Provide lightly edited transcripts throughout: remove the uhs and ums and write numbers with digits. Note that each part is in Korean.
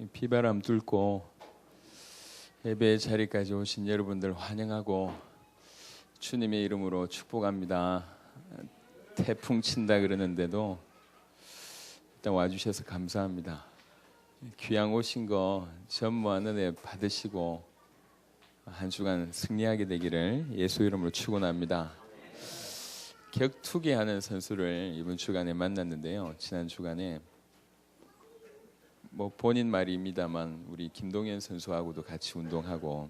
비바람 뚫고 예배 자리까지 오신 여러분들 환영하고 주님의 이름으로 축복합니다. 태풍 친다 그러는데도 일단 와주셔서 감사합니다. 귀양 오신 거 전무한 은혜 받으시고 한 주간 승리하게 되기를 예수 이름으로 축원합니다. 격투기 하는 선수를 이번 주간에 만났는데요. 지난 주간에 뭐 본인 말입니다만 우리 김동현 선수하고도 같이 운동하고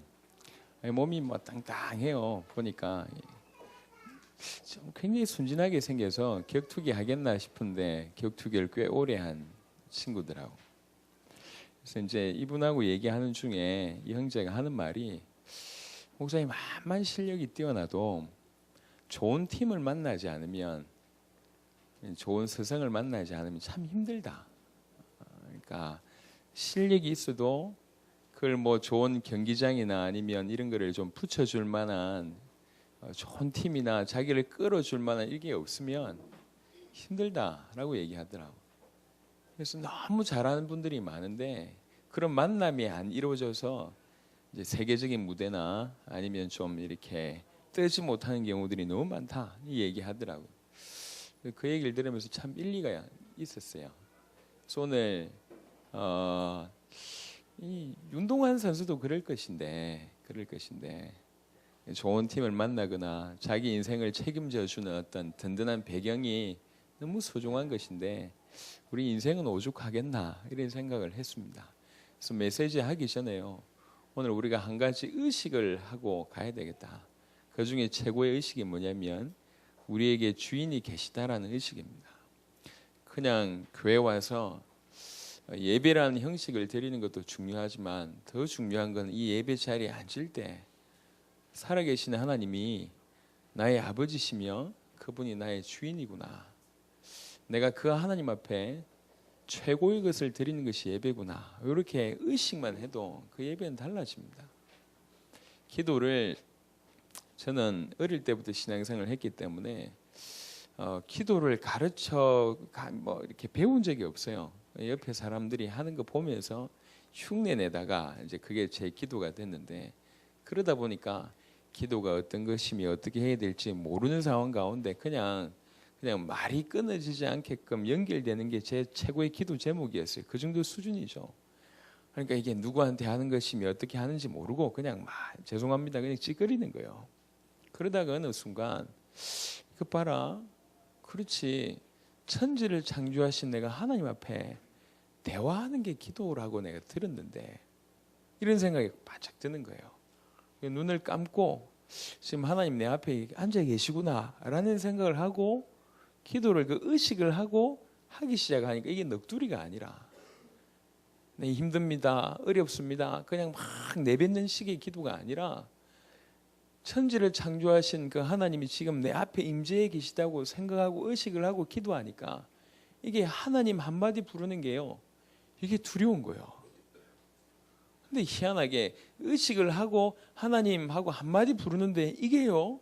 몸이 뭐 땅땅해요. 보니까 좀 굉장히 순진하게 생겨서 격투기 하겠나 싶은데 격투기를 꽤 오래 한 친구들하고. 그래서 이제 이분하고 얘기하는 중에 이 형제가 하는 말이, 목사님 암만 실력이 뛰어나도 좋은 팀을 만나지 않으면, 좋은 스승을 만나지 않으면 참 힘들다. 그러니까 실력이 있어도 그걸 뭐 좋은 경기장이나 아니면 이런 거를 좀 붙여줄 만한 좋은 팀이나 자기를 끌어줄 만한 이게 없으면 힘들다라고 얘기하더라고. 그래서 너무 잘하는 분들이 많은데 그런 만남이 안 이루어져서 이제 세계적인 무대나 아니면 좀 이렇게 뜨지 못하는 경우들이 너무 많다 이 얘기하더라고. 그 얘기를 들으면서 참 일리가 있었어요. 그래서 오늘 이 운동하는 선수도 그럴 것인데 좋은 팀을 만나거나 자기 인생을 책임져 주는 어떤 든든한 배경이 너무 소중한 것인데 우리 인생은 오죽하겠나 이런 생각을 했습니다. 그래서 메시지 하기 전에요, 오늘 우리가 한 가지 의식을 하고 가야 되겠다. 그 중에 최고의 의식이 뭐냐면 우리에게 주인이 계시다라는 의식입니다. 그냥 교회 와서 예배라는 형식을 드리는 것도 중요하지만 더 중요한 건 이 예배 자리에 앉을 때 살아계신 하나님이 나의 아버지시며 그분이 나의 주인이구나. 내가 그 하나님 앞에 최고의 것을 드리는 것이 예배구나. 이렇게 의식만 해도 그 예배는 달라집니다. 기도를 저는 어릴 때부터 신앙생활을 했기 때문에 기도를 가르쳐 뭐 이렇게 배운 적이 없어요. 옆에 사람들이 하는 거 보면서 흉내 내다가 이제 그게 제 기도가 됐는데, 그러다 보니까 기도가 어떤 것이며 어떻게 해야 될지 모르는 상황 가운데 그냥 말이 끊어지지 않게끔 연결되는 게 제 최고의 기도 제목이었어요. 그 정도 수준이죠. 그러니까 이게 누구한테 하는 것이며 어떻게 하는지 모르고 그냥 죄송합니다 그냥 찌그리는 거예요. 그러다가 어느 순간 그 봐라, 그렇지, 천지를 창조하신 내가 하나님 앞에 대화하는 게 기도라고 내가 들었는데, 이런 생각이 바짝 드는 거예요. 눈을 감고 지금 하나님 내 앞에 앉아 계시구나 라는 생각을 하고 기도를 그 의식을 하고 하기 시작하니까 이게 넋두리가 아니라 네, 힘듭니다, 어렵습니다 그냥 막 내뱉는 식의 기도가 아니라 천지를 창조하신 그 하나님이 지금 내 앞에 임재해 계시다고 생각하고 의식을 하고 기도하니까 이게 하나님 한마디 부르는 게요, 이게 두려운 거예요. 근데 희한하게 의식을 하고 하나님하고 한마디 부르는데 이게요,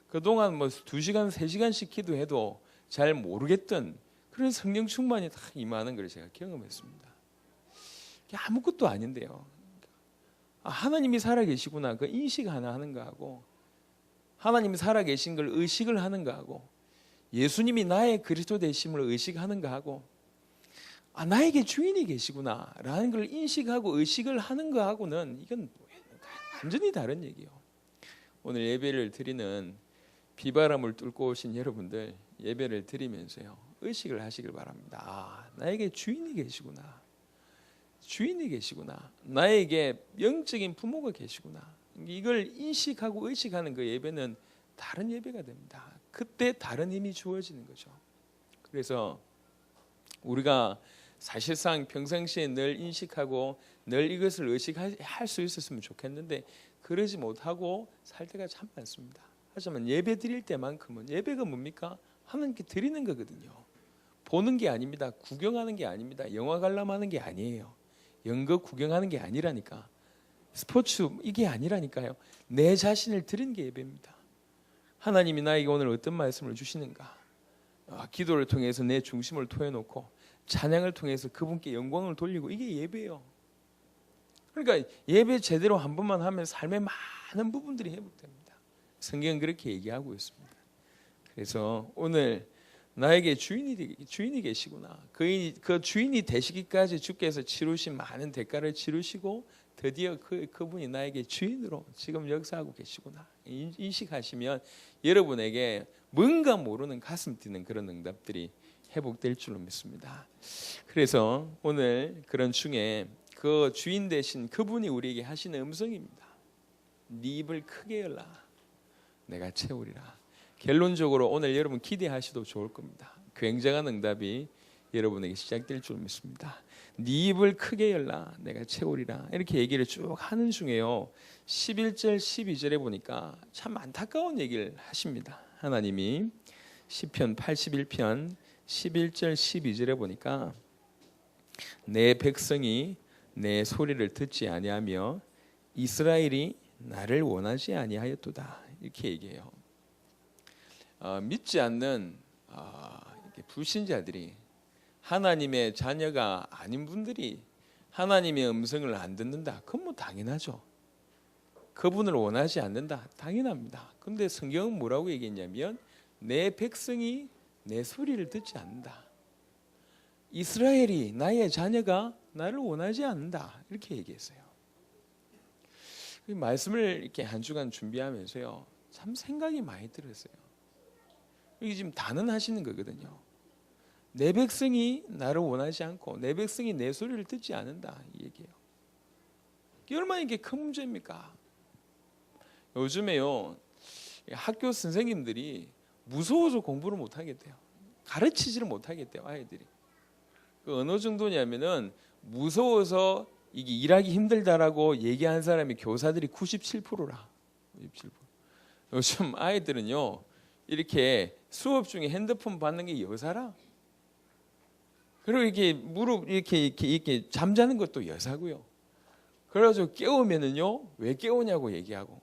그동안 뭐 2시간 3시간씩 기도해도 잘 모르겠던 그런 성령 충만이 다 임하는 걸 제가 경험했습니다. 이게 아무것도 아닌데요, 하나님이 살아계시구나 그 인식 하나 하는 거하고, 하나님이 살아계신 걸 의식을 하는 거하고, 예수님이 나의 그리스도 되심을 의식하는 거하고, 나에게 주인이 계시구나 라는 걸 인식하고 의식을 하는 거하고는 이건 완전히 다른 얘기예요. 오늘 예배를 드리는 비바람을 뚫고 오신 여러분들, 예배를 드리면서요 의식을 하시길 바랍니다. 나에게 주인이 계시구나, 주인이 계시구나, 나에게 영적인 부모가 계시구나. 이걸 인식하고 의식하는 그 예배는 다른 예배가 됩니다. 그때 다른 힘이 주어지는 거죠. 그래서 우리가 사실상 평상시에 늘 인식하고 늘 이것을 의식할 수 있었으면 좋겠는데 그러지 못하고 살 때가 참 많습니다. 하지만 예배 드릴 때만큼은, 예배가 뭡니까? 하나님께 드리는 거거든요. 보는 게 아닙니다. 구경하는 게 아닙니다. 영화 관람하는 게 아니에요. 연극 구경하는 게 아니라니까. 스포츠 이게 아니라니까요. 내 자신을 드리는 게 예배입니다. 하나님이 나에게 오늘 어떤 말씀을 주시는가, 기도를 통해서 내 중심을 토해놓고 찬양을 통해서 그분께 영광을 돌리고, 이게 예배예요. 그러니까 예배 제대로 한 번만 하면 삶의 많은 부분들이 회복됩니다. 성경은 그렇게 얘기하고 있습니다. 그래서 오늘 나에게 주인이 계시구나. 그 주인이 되시기까지 주께서 치르신 많은 대가를 치르시고 드디어 그분이 나에게 주인으로 지금 역사하고 계시구나. 인식하시면 여러분에게 뭔가 모르는 가슴 뛰는 그런 응답들이 회복될 줄로 믿습니다. 그래서 오늘 그런 중에 그 주인 되신 그분이 우리에게 하시는 음성입니다. 네 입을 크게 열라. 내가 채우리라. 결론적으로 오늘 여러분 기대하셔도 좋을 겁니다. 굉장한 응답이 여러분에게 시작될 줄 믿습니다. 네 입을 크게 열라. 내가 채우리라. 이렇게 얘기를 쭉 하는 중에요. 11절 12절에 보니까 참 안타까운 얘기를 하십니다. 하나님이 시편 81편 11절 12절에 보니까 내 백성이 내 소리를 듣지 아니하며 이스라엘이 나를 원하지 아니하였도다. 이렇게 얘기해요. 믿지 않는 불신자들이 하나님의 자녀가 아닌 분들이 하나님의 음성을 안 듣는다. 그건 뭐 당연하죠. 그분을 원하지 않는다. 당연합니다. 그런데 성경은 뭐라고 얘기했냐면 내 백성이 내 소리를 듣지 않는다. 이스라엘이 나의 자녀가 나를 원하지 않는다. 이렇게 얘기했어요. 이 말씀을 이렇게 한 주간 준비하면서요. 참 생각이 많이 들었어요. 이게 지금 단언하시는 거거든요. 내 백성이 나를 원하지 않고 내 백성이 내 소리를 듣지 않는다. 이 얘기예요. 이게 얼마나 이게 큰 문제입니까? 요즘에요. 학교 선생님들이 무서워서 공부를 못 하겠대요. 가르치지를 못 하겠대요. 아이들이. 그 어느 정도냐면은 무서워서 이게 일하기 힘들다라고 얘기한 사람이 교사들이 97%라. 97%. 요즘 아이들은요. 이렇게 수업 중에 핸드폰 받는 게 여사라. 그리고 이렇게 무릎 이렇게 잠자는 것도 여사고요. 그래가지고 깨우면은요. 왜 깨우냐고 얘기하고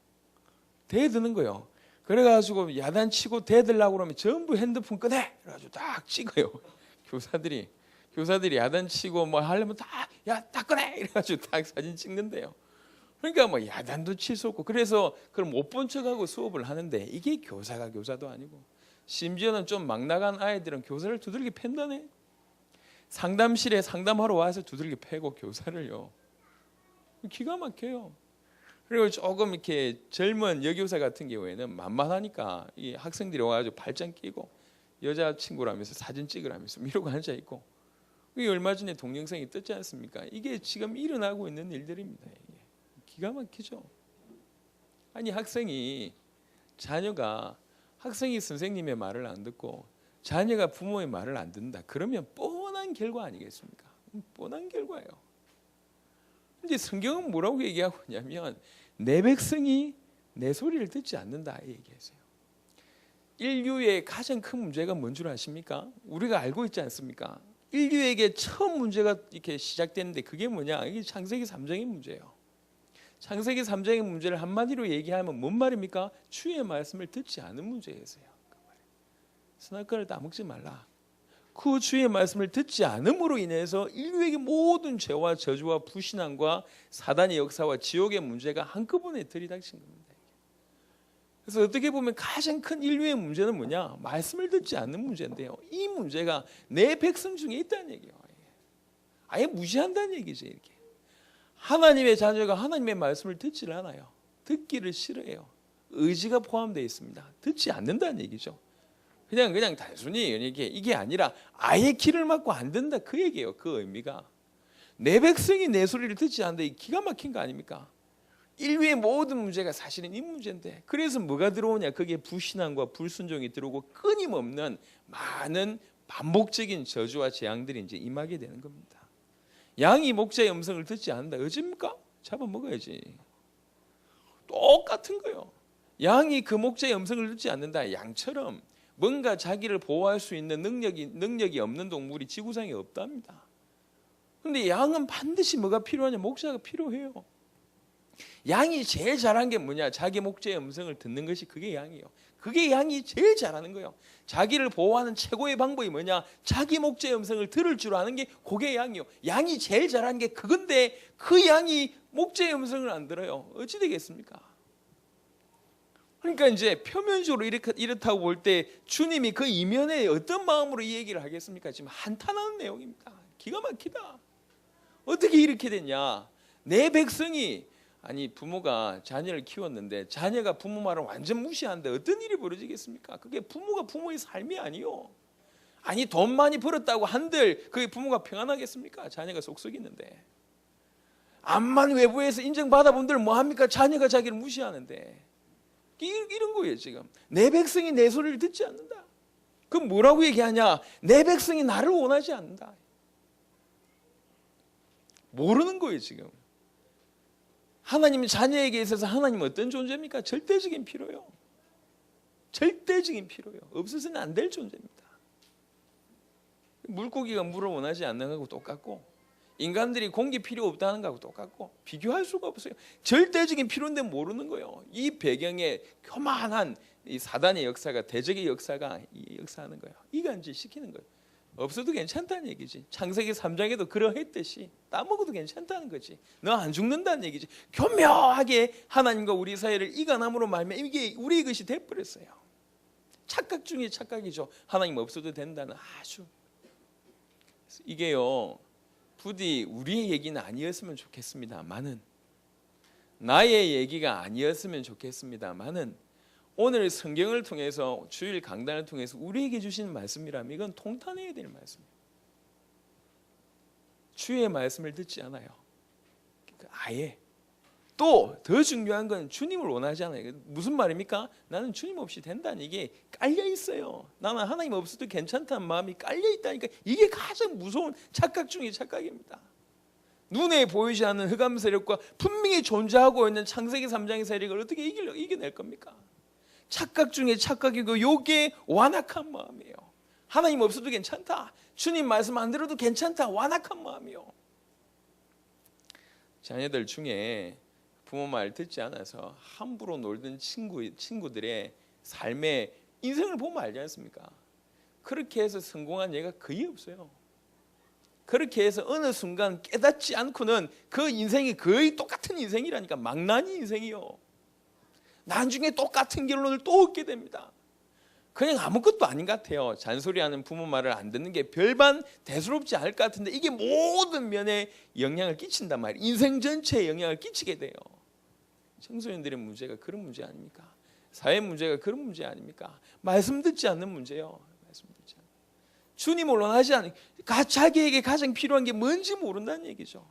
대드는 거요. 그래가지고 야단치고 대들라고 그러면 전부 핸드폰 꺼내. 그래가지고 딱 찍어요. 교사들이 야단치고 뭐 하려면 딱 꺼내. 이래가지고 딱 사진 찍는데요. 그러니까 뭐 야단도 칠 수 없고 그래서 그럼 못 본 척하고 수업을 하는데 이게 교사가 교사도 아니고 심지어는 좀 막 나간 아이들은 교사를 두들겨 팬다네. 상담실에 상담하러 와서 두들겨 패고 교사를요. 기가 막혀요. 그리고 조금 이렇게 젊은 여교사 같은 경우에는 만만하니까 이 학생들이 와가지고 발장 끼고 여자친구라면서 사진 찍으라면서 이러고 앉아 있고 그게 얼마 전에 동영상이 떴지 않습니까? 이게 지금 일어나고 있는 일들입니다. 이게. 기가 막히죠. 아니 자녀가 학생이 선생님의 말을 안 듣고 자녀가 부모의 말을 안 듣는다. 그러면 뻔한 결과 아니겠습니까? 뻔한 결과예요. 근데 성경은 뭐라고 얘기하고 있냐면 내 백성이 내 소리를 듣지 않는다 이 얘기했어요. 인류의 가장 큰 문제가 뭔 줄 아십니까? 우리가 알고 있지 않습니까? 인류에게 처음 문제가 이렇게 시작되는데 그게 뭐냐? 이게 창세기 3장의 문제예요. 창세기 3장의 문제를 한마디로 얘기하면 뭔 말입니까? 주의 말씀을 듣지 않은 문제였어요. 그 선악과를 따먹지 말라. 그 주의 말씀을 듣지 않음으로 인해서 인류에게 모든 죄와 저주와 불신앙과 사단의 역사와 지옥의 문제가 한꺼번에 들이닥친 겁니다. 그래서 어떻게 보면 가장 큰 인류의 문제는 뭐냐? 말씀을 듣지 않는 문제인데요. 이 문제가 내 백성 중에 있다는 얘기예요. 아예 무시한다는 얘기죠. 이렇게 하나님의 자녀가 하나님의 말씀을 듣질 않아요. 듣기를 싫어해요. 의지가 포함되어 있습니다. 듣지 않는다는 얘기죠. 그냥 단순히 이게 아니라 아예 귀를 막고 안 듣는다 그 얘기예요. 그 의미가 내 백성이 내 소리를 듣지 않는다. 이 기가 막힌 거 아닙니까? 인류의 모든 문제가 사실은 이 문제인데 그래서 뭐가 들어오냐? 거기에 불신앙과 불순종이 들어오고 끊임없는 많은 반복적인 저주와 재앙들이 이제 임하게 되는 겁니다. 양이 목자의 음성을 듣지 않는다. 어찌입니까? 잡아먹어야지. 똑같은 거예요. 양이 그 목자의 음성을 듣지 않는다. 양처럼 뭔가 자기를 보호할 수 있는 능력이 없는 동물이 지구상에 없답니다. 그런데 양은 반드시 뭐가 필요하냐? 목자가 필요해요. 양이 제일 잘한 게 뭐냐? 자기 목자의 음성을 듣는 것이 그게 양이에요. 그게 양이 제일 잘하는 거예요. 자기를 보호하는 최고의 방법이 뭐냐? 자기 목자의 음성을 들을 줄 아는 게 그게 양이요. 양이 제일 잘하는 게 그건데 그 양이 목자의 음성을 안 들어요. 어찌 되겠습니까? 그러니까 이제 표면적으로 이렇다고 볼 때 주님이 그 이면에 어떤 마음으로 이 얘기를 하겠습니까? 지금 한탄하는 내용입니다. 기가 막히다. 어떻게 이렇게 됐냐? 내 백성이, 아니 부모가 자녀를 키웠는데 자녀가 부모 말을 완전 무시하는데 어떤 일이 벌어지겠습니까? 그게 부모가 부모의 삶이 아니요. 아니 돈 많이 벌었다고 한들 그게 부모가 평안하겠습니까? 자녀가 속썩이는데. 암만 외부에서 인정받아 본들 뭐합니까? 자녀가 자기를 무시하는데. 이런 거예요 지금. 내 백성이 내 소리를 듣지 않는다. 그럼 뭐라고 얘기하냐? 내 백성이 나를 원하지 않는다. 모르는 거예요 지금. 하나님은 자녀에게 있어서 하나님은 어떤 존재입니까? 절대적인 필요요. 절대적인 필요요. 없어서는 안 될 존재입니다. 물고기가 물을 원하지 않는 거하고 똑같고 인간들이 공기 필요 없다는 거하고 똑같고 비교할 수가 없어요. 절대적인 필요인데 모르는 거예요. 이 배경에 교만한 이 사단의 역사가, 대적의 역사가 역사하는 거예요. 이간질 시키는 거예요. 없어도 괜찮다는 얘기지. 창세기 3장에도 그러했듯이 따먹어도 괜찮다는 거지. 너 안 죽는다는 얘기지. 교묘하게 하나님과 우리 사이를 이간함으로 말미암아 이게 우리의 것이 돼버렸어요. 착각 중에 착각이죠. 하나님 없어도 된다는 아주. 이게요 부디 우리의 얘기는 아니었으면 좋겠습니다만은, 나의 얘기가 아니었으면 좋겠습니다만은, 오늘 성경을 통해서 주일 강단을 통해서 우리에게 주시는 말씀이라면 이건 통탄해야 될 말씀이에요. 주의 말씀을 듣지 않아요. 아예. 또 더 중요한 건 주님을 원하지 않아요. 무슨 말입니까? 나는 주님 없이 된다는 이게 깔려 있어요. 나는 하나님 없어도 괜찮다는 마음이 깔려 있다니까. 이게 가장 무서운 착각 중의 착각입니다. 눈에 보이지 않는 흑암 세력과 분명히 존재하고 있는 창세기 3장의 세력을 어떻게 이겨낼 겁니까? 착각 중에 착각이고 요게 완악한 마음이에요. 하나님 없어도 괜찮다. 주님 말씀 안 들어도 괜찮다. 완악한 마음이요. 자녀들 중에 부모 말 듣지 않아서 함부로 놀던 친구들의 삶의 인생을 보면 알지 않습니까? 그렇게 해서 성공한 예가 거의 없어요. 그렇게 해서 어느 순간 깨닫지 않고는 그 인생이 거의 똑같은 인생이라니까. 망나니 인생이요. 나중에 똑같은 결론을 또 얻게 됩니다. 그냥 아무것도 아닌 것 같아요. 잔소리하는 부모 말을 안 듣는 게 별반 대수롭지 않을 것 같은데 이게 모든 면에 영향을 끼친단 말이에요. 인생 전체에 영향을 끼치게 돼요. 청소년들의 문제가 그런 문제 아닙니까? 사회 문제가 그런 문제 아닙니까? 말씀 듣지 않는 문제요. 말씀 듣지 않는. 주님을 원하지 않는, 자기에게 가장 필요한 게 뭔지 모른다는 얘기죠.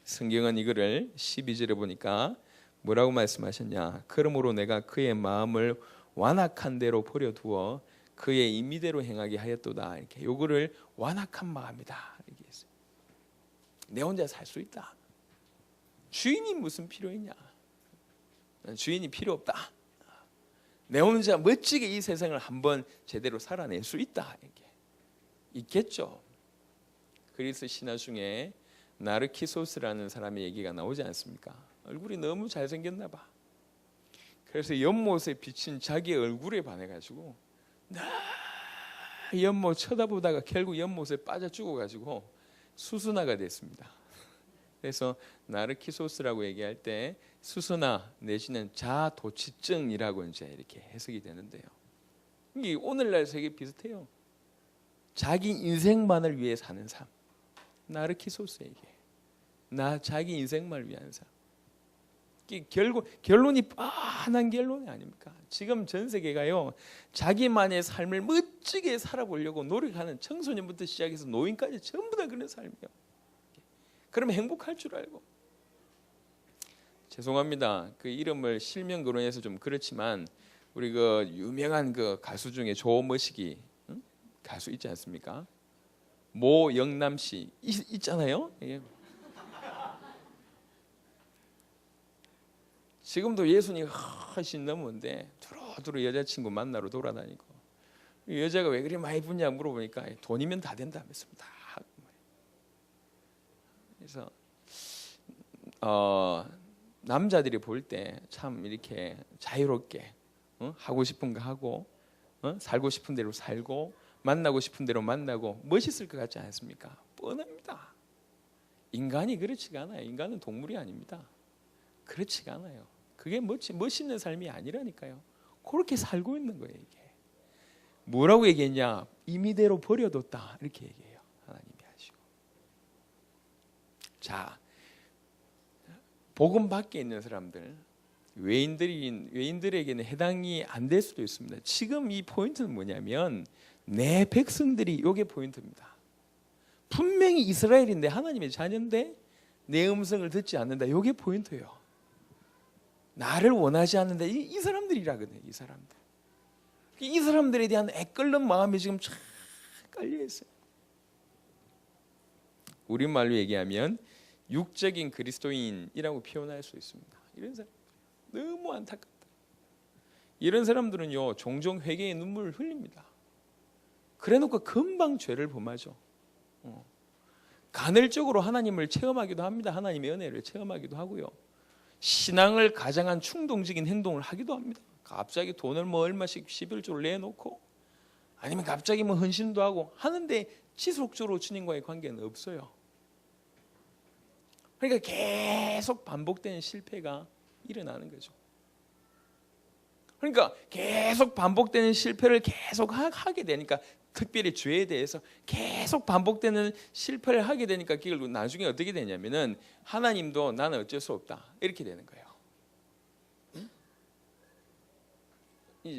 성경은 이거를 12절에 보니까 뭐라고 말씀하셨냐? 그러므로 내가 그의 마음을 완악한 대로 버려두어 그의 임의대로 행하게 하였도다. 이렇게 요거를 완악한 마음이다. 이렇게 했어요. 내 혼자 살 수 있다. 주인이 무슨 필요 있냐? 주인이 필요 없다. 내 혼자 멋지게 이 세상을 한번 제대로 살아낼 수 있다. 이게 있겠죠. 그리스 신화 중에 나르키소스라는 사람의 얘기가 나오지 않습니까? 얼굴이 너무 잘생겼나 봐. 그래서 연못에 비친 자기 얼굴에 반해가지고 연못 쳐다보다가 결국 연못에 빠져 죽어가지고 수수나가 됐습니다. 그래서 나르키소스라고 얘기할 때 수수나 내지는 자도취증이라고 이제 이렇게 해석이 되는데요. 이게 오늘날 세계 비슷해요. 자기 인생만을 위해 사는 삶. 나르키소스에게 자기 인생만을 위한 삶. 결론이 뻔한 결론이 아닙니까? 지금 전 세계가요 자기만의 삶을 멋지게 살아보려고 노력하는 청소년부터 시작해서 노인까지 전부 다 그런 삶이에요. 그러면 행복할 줄 알고. 죄송합니다. 그 이름을 실명 거론해서 좀 그렇지만 우리 그 유명한 그 가수 중에 조머시기 가수 있지 않습니까? 모영남 씨 있잖아요. 예. 지금도 예순이 훨씬 넘었는데 두루두루 여자친구 만나러 돌아다니고 여자가 왜 그리 많이 붙냐 물어보니까 돈이면 다 된다면서다. 그래서 남자들이 볼 때 참 이렇게 자유롭게 하고 싶은 거 하고, 살고 싶은 대로 살고, 만나고 싶은 대로 만나고, 멋있을 것 같지 않습니까? 뻔합니다. 인간이 그렇지가 않아요. 인간은 동물이 아닙니다. 그렇지가 않아요. 그게 멋있는 삶이 아니라니까요. 그렇게 살고 있는 거예요. 이게 뭐라고 얘기했냐? 임의대로 버려뒀다, 이렇게 얘기해요. 하나님이 하시고. 자, 복음 밖에 있는 사람들, 외인들에게는 해당이 안 될 수도 있습니다. 지금 이 포인트는 뭐냐면, 내 백성들이, 이게 포인트입니다. 분명히 이스라엘인데, 하나님의 자녀인데 내 음성을 듣지 않는다, 이게 포인트예요. 나를 원하지 않는데, 이 사람들이라거든요. 이 사람들에 대한 애끓는 마음이 지금 쫙 깔려 있어요. 우리말로 얘기하면 육적인 그리스도인이라고 표현할 수 있습니다. 이런 사람 너무 안타깝다. 이런 사람들은요, 종종 회개의 눈물을 흘립니다. 그래놓고 금방 죄를 범하죠. 간헐적으로 하나님을 체험하기도 합니다. 하나님의 은혜를 체험하기도 하고요. 신앙을 가장한 충동적인 행동을 하기도 합니다. 갑자기 돈을 얼마씩 11조를 내놓고, 아니면 갑자기 헌신도 하고 하는데 지속적으로 주님과의 관계는 없어요. 그러니까 계속 반복되는 실패가 일어나는 거죠. 그러니까 계속 반복되는 실패를 계속 하게 되니까, 특별히 죄에 대해서 계속 반복되는 실패를 하게 되니까, 결국 나중에 어떻게 되냐면은, 하나님도 나는 어쩔 수 없다, 이렇게 되는 거예요.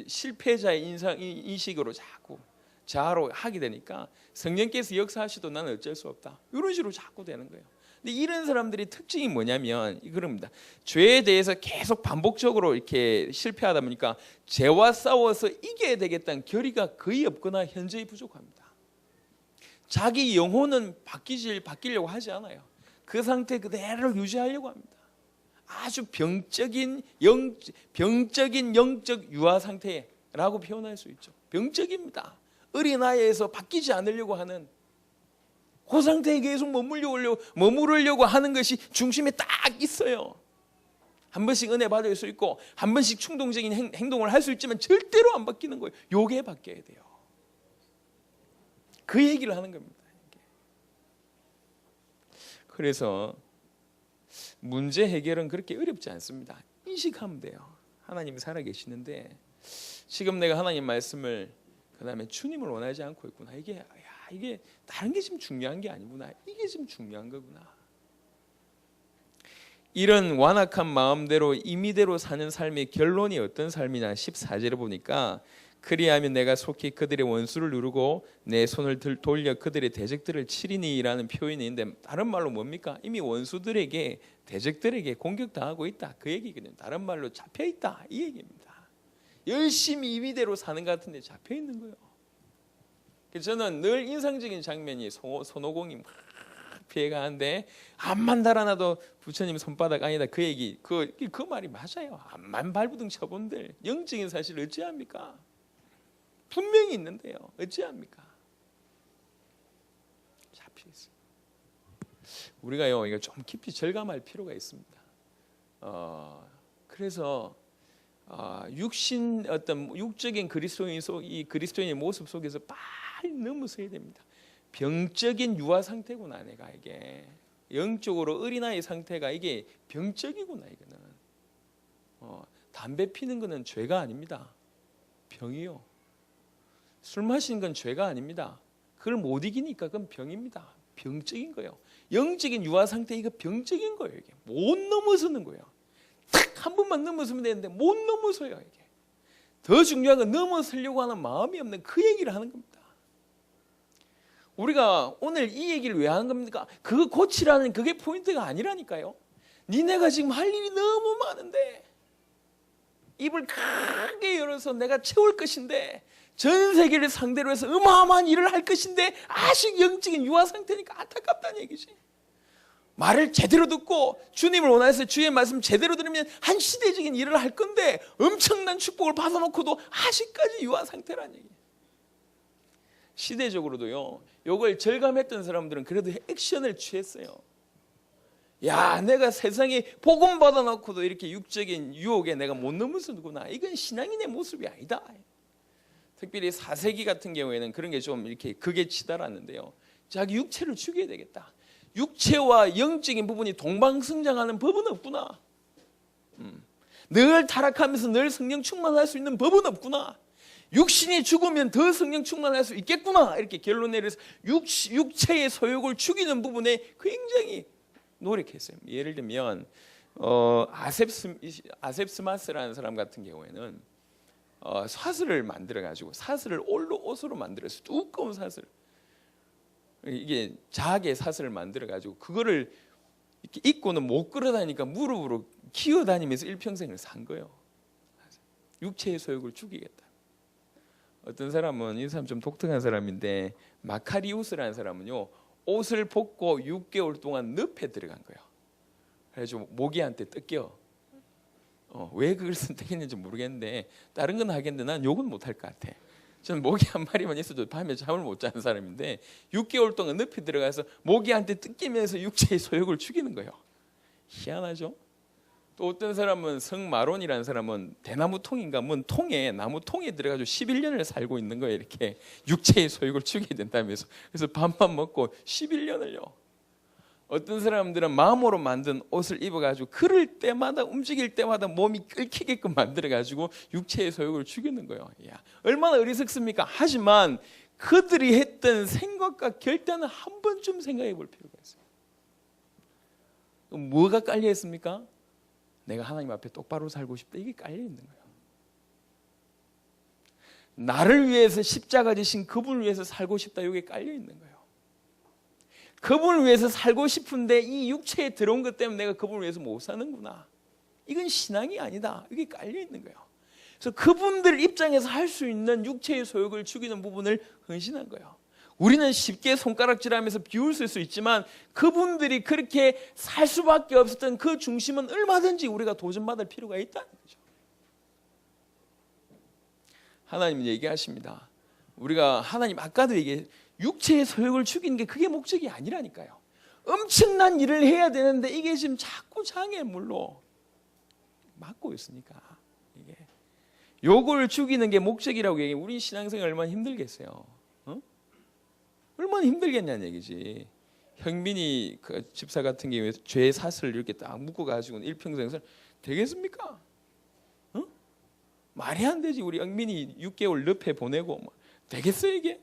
실패자의 인식으로 자꾸 자아로 하게 되니까, 성령께서 역사하시도 나는 어쩔 수 없다, 이런 식으로 자꾸 되는 거예요. 근데 이런 사람들의 특징이 뭐냐면 그럽니다. 죄에 대해서 계속 반복적으로 이렇게 실패하다 보니까 죄와 싸워서 이겨야 되겠다는 결의가 거의 없거나 현저히 부족합니다. 자기 영혼은 바뀌려고 하지 않아요. 그 상태 그대로 유지하려고 합니다. 아주 병적인 영적 유아 상태라고 표현할 수 있죠. 병적입니다. 어린아이에서 바뀌지 않으려고 하는, 그 상태에 계속 머무르려고 하는 것이 중심에 딱 있어요. 한 번씩 은혜 받을 수 있고, 한 번씩 충동적인 행동을 할 수 있지만 절대로 안 바뀌는 거예요. 요게 바뀌어야 돼요. 그 얘기를 하는 겁니다. 그래서 문제 해결은 그렇게 어렵지 않습니다. 인식하면 돼요. 하나님이 살아계시는데, 지금 내가 하나님 말씀을, 그 다음에 주님을 원하지 않고 있구나, 이게 다른 게 지금 중요한 게 아니구나, 이게 지금 중요한 거구나. 이런 완악한 마음대로 임의대로 사는 삶의 결론이 어떤 삶이냐, 14절에 보니까, 그리하면 내가 속히 그들의 원수를 누르고 내 손을 돌려 그들의 대적들을 치리니라는 표현이 있는데, 다른 말로 뭡니까? 이미 원수들에게, 대적들에게 공격당하고 있다, 그 얘기거든요. 다른 말로 잡혀있다, 이 얘기입니다. 열심히 임의대로 사는 것 같은데 잡혀있는 거예요. 저는 늘 인상적인 장면이, 손오공이 막 피해가는데 암만 달아나도 부처님 손바닥 아니다, 그 얘기, 그 말이 맞아요. 암만 발부둥 쳐본들 영적인 사실 어찌합니까? 분명히 있는데요, 어찌합니까? 잡혀있어요. 우리가요, 이거 좀 깊이 절감할 필요가 있습니다. 그래서 어떤 육적인 그리스도인의 모습 속에서 빨리 넘어서야 됩니다. 병적인 유아 상태구나, 내가 이게 영적으로 어린아이 상태가 이게 병적이구나. 이거는 담배 피는 거는 죄가 아닙니다. 병이요. 술 마시는 건 죄가 아닙니다. 그걸 못 이기니까 그건 병입니다. 병적인 거예요. 영적인 유아 상태, 이거 병적인 거예요. 이게 못 넘어서는 거예요. 딱 한 번만 넘어서면 되는데 못 넘어서요. 이게 더 중요한 건 넘어서려고 하는 마음이 없는, 그 얘기를 하는 겁니다. 우리가 오늘 이 얘기를 왜 하는 겁니까? 그거 고치라는 그게 포인트가 아니라니까요. 니네가 지금 할 일이 너무 많은데, 입을 크게 열어서 내가 채울 것인데, 전 세계를 상대로 해서 어마어마한 일을 할 것인데 아직 영적인 유아 상태니까 안타깝다는 얘기지. 말을 제대로 듣고 주님을 원해서 주의 말씀 제대로 들으면 한 시대적인 일을 할 건데, 엄청난 축복을 받아놓고도 아직까지 유아 상태라는 얘기예요. 시대적으로도요, 이걸 절감했던 사람들은 그래도 액션을 취했어요. 야, 내가 세상에 복음 받아놓고도 이렇게 육적인 유혹에 내가 못 넘어서는구나. 이건 신앙인의 모습이 아니다. 특별히 4세기 같은 경우에는 그런 게 좀 이렇게 극에 치달았는데요. 자기 육체를 죽여야 되겠다. 육체와 영적인 부분이 동방성장하는 법은 없구나. 늘 타락하면서 늘 성령 충만할 수 있는 법은 없구나. 육신이 죽으면 더 성령 충만할 수 있겠구나. 이렇게 결론 내려서 육체의 소욕을 죽이는 부분에 굉장히 노력했어요. 예를 들면 아셉스마스라는 사람 같은 경우에는 사슬을 만들어 가지고 사슬을 옷으로 만들어서 두꺼운 사슬, 이게 자학의 사슬을 만들어 가지고 그거를 이렇게 입고는 못 걸어다니까 무릎으로 기어다니면서 일평생을 산 거예요. 육체의 소욕을 죽이겠다. 어떤 사람은, 이 사람 좀 독특한 사람인데, 마카리우스라는 사람은요, 옷을 벗고 6개월 동안 늪에 들어간 거예요. 그래서 모기한테 뜯겨. 왜 그걸 선택했는지 모르겠는데, 다른 건 하겠는데 난 욕은 못할 것 같아. 저는 모기 한 마리만 있어도 밤에 잠을 못 자는 사람인데 6개월 동안 늪에 들어가서 모기한테 뜯기면서 육체의 소욕을 죽이는 거예요. 희한하죠? 또 어떤 사람은 성마론이라는 사람은 대나무 통인가 뭔 통에, 나무 통에 들어가지고 11년을 살고 있는 거예요. 이렇게 육체의 소욕을 죽여야 된다면서. 그래서 밥만 먹고 11년을요. 어떤 사람들은 마음으로 만든 옷을 입어가지고 걸을 때마다, 움직일 때마다 몸이 끓기게끔 만들어가지고 육체의 소욕을 죽이는 거예요. 야, 얼마나 어리석습니까? 하지만 그들이 했던 생각과 결단은 한 번쯤 생각해 볼 필요가 있어요. 뭐가 깔려 있습니까? 내가 하나님 앞에 똑바로 살고 싶다. 이게 깔려 있는 거예요. 나를 위해서 십자가 지신 그분을 위해서 살고 싶다. 이게 깔려 있는 거예요. 그분을 위해서 살고 싶은데 이 육체에 들어온 것 때문에 내가 그분을 위해서 못 사는구나. 이건 신앙이 아니다. 이게 깔려 있는 거예요. 그래서 그분들 입장에서 할 수 있는 육체의 소욕을 죽이는 부분을 헌신한 거예요. 우리는 쉽게 손가락질하면서 비울 수 있지만 그분들이 그렇게 살 수밖에 없었던 그 중심은 얼마든지 우리가 도전받을 필요가 있다는 거죠. 하나님은 얘기하십니다. 우리가 하나님 아까도 육체의 소욕을 죽이는 게 그게 목적이 아니라니까요. 엄청난 일을 해야 되는데 이게 지금 자꾸 장애물로 막고 있으니까, 이게 욕을 죽이는 게 목적이라고 얘기해. 우리 신앙생활 얼마나 힘들겠어요. 얼마나 힘들겠냐는 얘기지. 형민이 그 집사 같은 경우에 죄 사슬을 이렇게 딱 묶어 가지고 일평생을 되겠습니까? 말이 안 되지. 우리 영민이 6개월 늪에 보내고 되겠어요 이게?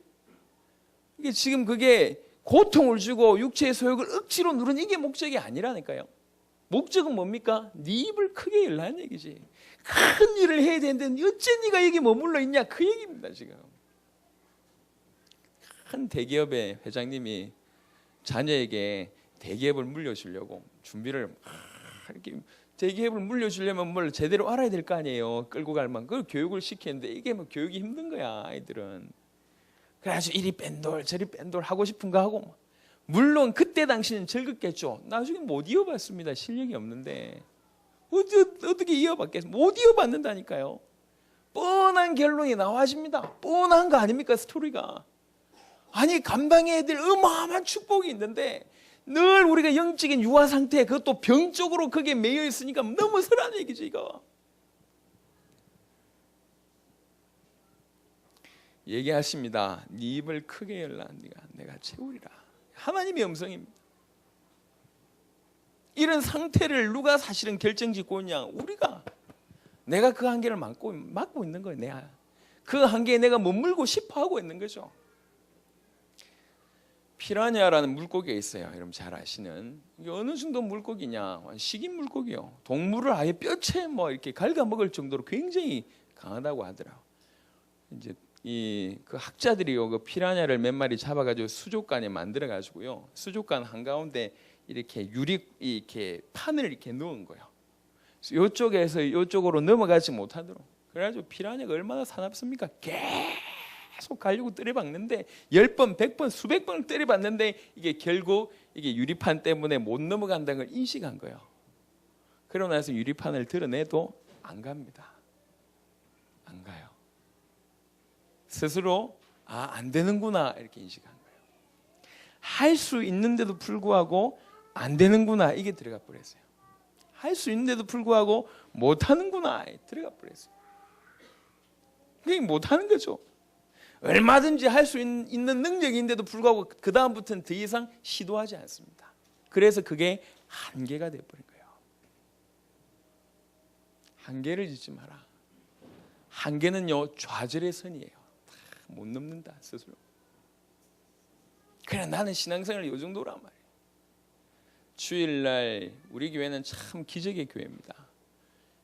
이게 지금 그게 고통을 주고 육체의 소욕을 억지로 누르는 이게 목적이 아니라니까요. 목적은 뭡니까? 네 입을 크게 열라는 얘기지. 큰 일을 해야 되는데 어째 네가 여기 머물러 있냐, 그 얘기입니다. 지금 큰 대기업의 회장님이 자녀에게 대기업을 물려주려고 준비를 이렇게, 대기업을 물려주려면 뭘 제대로 알아야 될 거 아니에요. 끌고 갈 만큼 그걸 교육을 시키는데 이게 뭐 교육이 힘든 거야, 아이들은. 그래가지고 이리 뺀돌 저리 뺀돌 하고 싶은 거 하고. 물론 그때 당시는 즐겁겠죠. 나중에 못 이어봤습니다. 실력이 없는데 어떻게 이어봤겠습니까? 못 이어봤는다니까요. 뻔한 결론이 나와집니다. 뻔한 거 아닙니까, 스토리가. 아니, 감당해야 될 어마어마한 축복이 있는데 늘 우리가 영적인 유아 상태에 그것도 병적으로 거기에 매여 있으니까 너무 서라는 얘기죠, 이거. 얘기하십니다. 네 입을 크게 열라, 내가 채우리라. 하나님의 음성입니다. 이런 상태를 누가 사실은 결정짓고 있냐? 우리가. 내가 그 한계를 막고 있는 거예요. 내가 그 한계에 내가 머물고 싶어 하고 있는 거죠. 피라냐라는 물고기가 있어요. 여러분 잘 아시는. 이게 어느 정도 물고기냐? 식인 물고기요. 동물을 아예 뼈채 이렇게 갉아먹을 정도로 굉장히 강하다고 하더라고요. 이제 그 학자들이요, 그 피라냐를 몇 마리 잡아가지고 수족관에 만들어가지고요, 수족관 한 가운데 이렇게 이렇게 판을 이렇게 넣은 거예요. 이쪽에서 이쪽으로 넘어가지 못하도록. 그래가지고 피라냐가 얼마나 사납습니까? 계속 가려고 때려박는데 10번, 100번, 수백 번을 때려봤는데 이게 결국 이게 유리판 때문에 못 넘어간다는 걸 인식한 거예요. 그러고 나서 유리판을 드러내도 안 갑니다. 안 가요. 스스로 안 되는구나 이렇게 인식한 거예요. 할 수 있는데도 불구하고 안 되는구나 이게 들어가 버렸어요. 할 수 있는데도 불구하고 못 하는구나 들어가 버렸어요. 그게 못 하는 거죠. 얼마든지 할 수 있는 능력인데도 불구하고 그 다음부터는 더 이상 시도하지 않습니다. 그래서 그게 한계가 되어버린 거예요. 한계를 짓지 마라. 한계는요 좌절의 선이에요. 못 넘는다 스스로. 그래 나는 신앙생활 이 정도란 말이에요. 주일날 우리 교회는 참 기적의 교회입니다.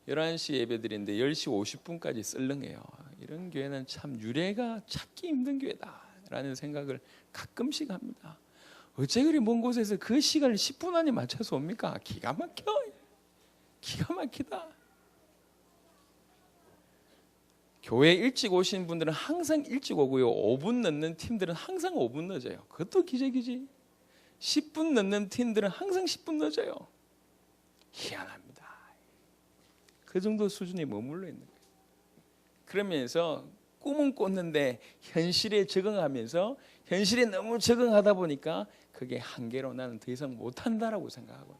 11시 예배드리는데 10시 50분까지 썰렁해요. 이런 교회는 참 유례가 찾기 힘든 교회다라는 생각을 가끔씩 합니다. 어째 그리 먼 곳에서 그 시간을 10분 안에 맞춰서 옵니까? 기가 막혀. 기가 막히다. 교회 일찍 오신 분들은 항상 일찍 오고요. 5분 늦는 팀들은 항상 5분 늦어요. 그것도 기적이지. 10분 늦는 팀들은 항상 10분 늦어요. 희한합니다. 그 정도 수준에 머물러 있는 거예요. 그러면서 꿈은 꿨는데 현실에 적응하면서 현실에 너무 적응하다 보니까 그게 한계로 나는 더 이상 못한다라고 생각하고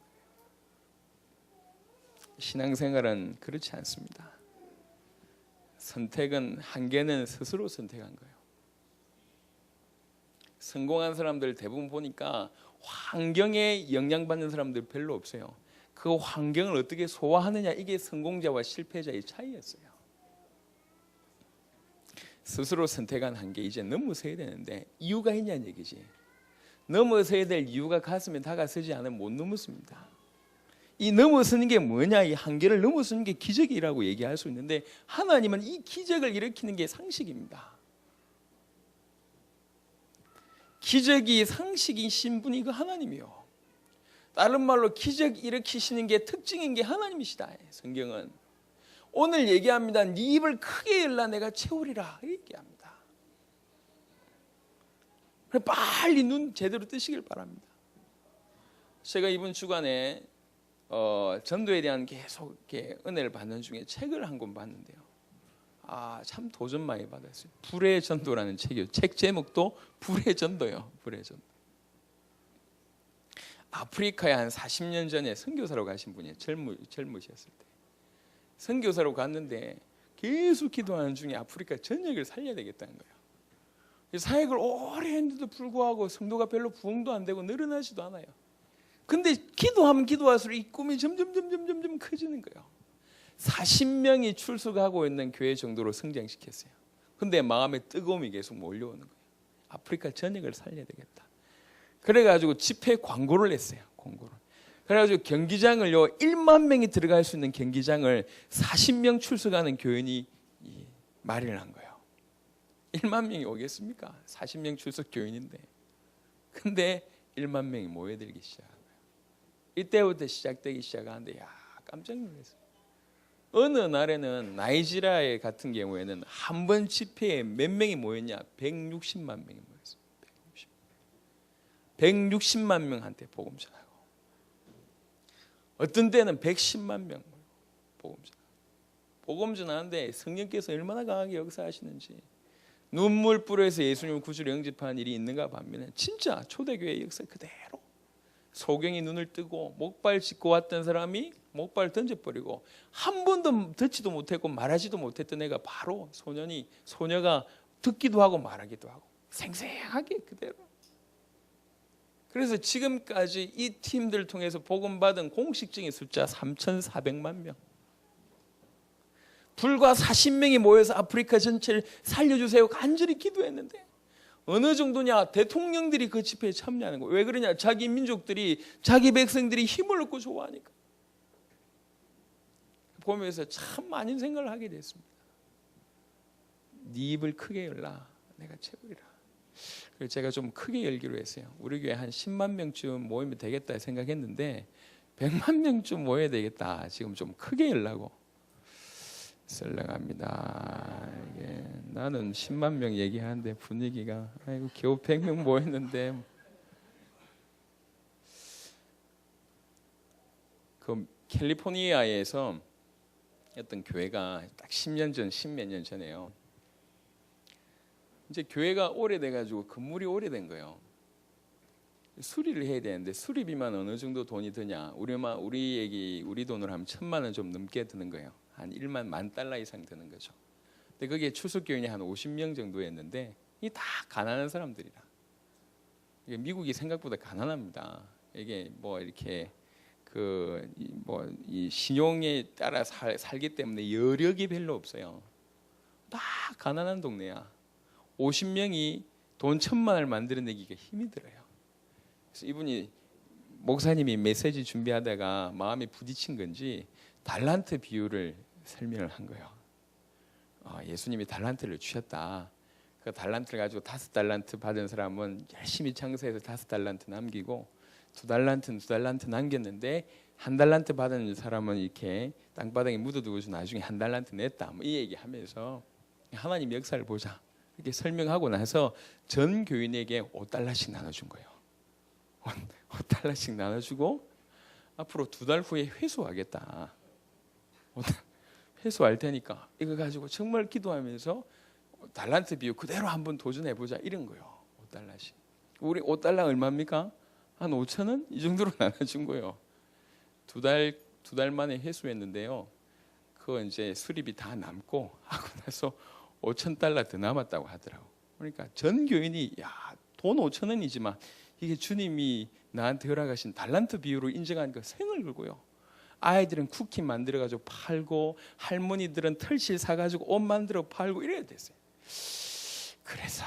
신앙생활은 그렇지 않습니다. 선택은 한계는 스스로 선택한 거예요. 성공한 사람들 대부분 보니까 환경에 영향받는 사람들 별로 없어요. 그 환경을 어떻게 소화하느냐 이게 성공자와 실패자의 차이였어요. 스스로 선택한 한계 이제 넘어서야 되는데 이유가 있냐는 얘기지. 넘어서야 될 이유가 가슴에 다가서지 않으면 못 넘었습니다. 이 넘어서는 게 뭐냐, 이 한계를 넘어서는 게 기적이라고 얘기할 수 있는데 하나님은 이 기적을 일으키는 게 상식입니다. 기적이 상식이신 분이 그 하나님이요. 다른 말로 기적 일으키시는 게 특징인 게 하나님이시다. 성경은 오늘 얘기합니다. 네 입을 크게 열라 내가 채우리라 얘기합니다. 빨리 눈 제대로 뜨시길 바랍니다. 제가 이번 주간에 전도에 대한 계속 이렇게 은혜를 받는 중에 책을 한 권 봤는데요. 참 도전 많이 받았어요. 불의 전도라는 책이요. 책 제목도 불의 전도요. 불의 전도. 아프리카에 한 40년 전에 선교사로 가신 분이에요. 젊으셨을 때. 선교사로 갔는데 계속 기도하는 중에 아프리카 전역을 살려야 되겠다는 거예요. 사역을 오래 했는데도 불구하고 성도가 별로 부흥도 안 되고 늘어나지도 않아요. 근데 기도하면 기도할수록 이 꿈이 점점 커지는 거예요. 40명이 출석하고 있는 교회 정도로 성장시켰어요. 근데 마음에 뜨거움이 계속 몰려오는 거예요. 아프리카 전역을 살려야 되겠다. 그래가지고 집회 광고를 냈어요. 광고를. 그래가지고 경기장을요 1만 명이 들어갈 수 있는 경기장을 40명 출석하는 교인이 마련한 거예요. 1만 명이 오겠습니까? 40명 출석 교인인데. 근데 1만 명이 모여들기 시작한 거예요. 이때부터 시작되기 시작하는데 깜짝 놀랐어요. 어느 날에는 나이지리아 같은 경우에는 한 번 집회에 몇 명이 모였냐? 160만 명이 모였어요. 160만 명한테 복음 전하고 어떤 때는 110만 명 복음 전하고 복음 전하는데 성령께서 얼마나 강하게 역사하시는지 눈물 뿌려서 예수님을 구주로 영접한 일이 있는가 반면에 진짜 초대교회 역사 그대로 소경이 눈을 뜨고 목발 짚고 왔던 사람이 목발 던져버리고 한 번도 듣지도 못했고 말하지도 못했던 애가 바로 소녀가 듣기도 하고 말하기도 하고 생생하게 그대로. 그래서 지금까지 이 팀들 통해서 복음받은 공식적인 숫자 3,400만 명. 불과 40명이 모여서 아프리카 전체를 살려주세요 간절히 기도했는데 어느 정도냐? 대통령들이 그 집회에 참여하는 거예요. 왜 그러냐? 자기 민족들이 자기 백성들이 힘을 얻고 좋아하니까. 보면서 참 많은 생각을 하게 됐습니다. 네 입을 크게 열라 내가 채우리라. 그래서 제가 좀 크게 열기로 했어요. 우리 교회 한 10만 명쯤 모이면 되겠다 생각했는데 100만 명쯤 모여야 되겠다. 지금 좀 크게 열라고. 썰렁합니다. 나는 10만 명 얘기하는데 분위기가 아이고 겨우 100명 모였는데 그 캘리포니아에서 어떤 교회가 딱 10년 전, 10몇 년 전에요. 이제 교회가 오래돼가지고 건물이 오래된 거예요. 수리를 해야 되는데 수리비만 어느 정도 돈이 드냐? 우리 돈으로 하면 1,000만 원 좀 넘게 드는 거예요. 한 1만 만 달러 이상 드는 거죠. 근데 그게 출석교인이 한 50명 정도였는데 이 다 가난한 사람들이라. 이게 미국이 생각보다 가난합니다. 이게 뭐 이렇게 이 신용에 따라 살기 때문에 여력이 별로 없어요. 다 가난한 동네야. 50명이 돈 1,000만 원을 만들어내기가 힘이 들어요. 그래서 이분이 목사님이 메시지 준비하다가 마음에 부딪힌 건지 달란트 비유를 설명을 한 거예요. 예수님이 달란트를 주셨다. 그 달란트를 가지고 5달란트 받은 사람은 열심히 청소해서 5달란트 남기고 2달란트 남겼는데 1달란트 받은 사람은 이렇게 땅바닥에 묻어두고서 나중에 1달란트 냈다. 뭐 이 얘기하면서 하나님 역사를 보자. 이렇게 설명하고 나서 전 교인에게 5달러씩 나눠준 거예요. 5달러씩 나눠주고 앞으로 2달 후에 회수하겠다. 회수할 테니까 이거 가지고 정말 기도하면서 달란트 비유 그대로 한번 도전해보자 이런 거예요. 5달러씩. 우리 5달러 얼마입니까? 한 5,000원? 이 정도로 나눠준 거예요. 2달 만에 회수했는데요. 그거 이제 수리비 다 남고 하고 나서 5,000달러 더 남았다고 하더라고. 그러니까 전 교인이 돈 5,000원이지만 이게 주님이 나한테 허락하신 달란트 비유로 인정하니까 생을 걸고요. 아이들은 쿠키 만들어가지고 팔고 할머니들은 털실 사가지고 옷 만들어 팔고 이래야 됐어요. 그래서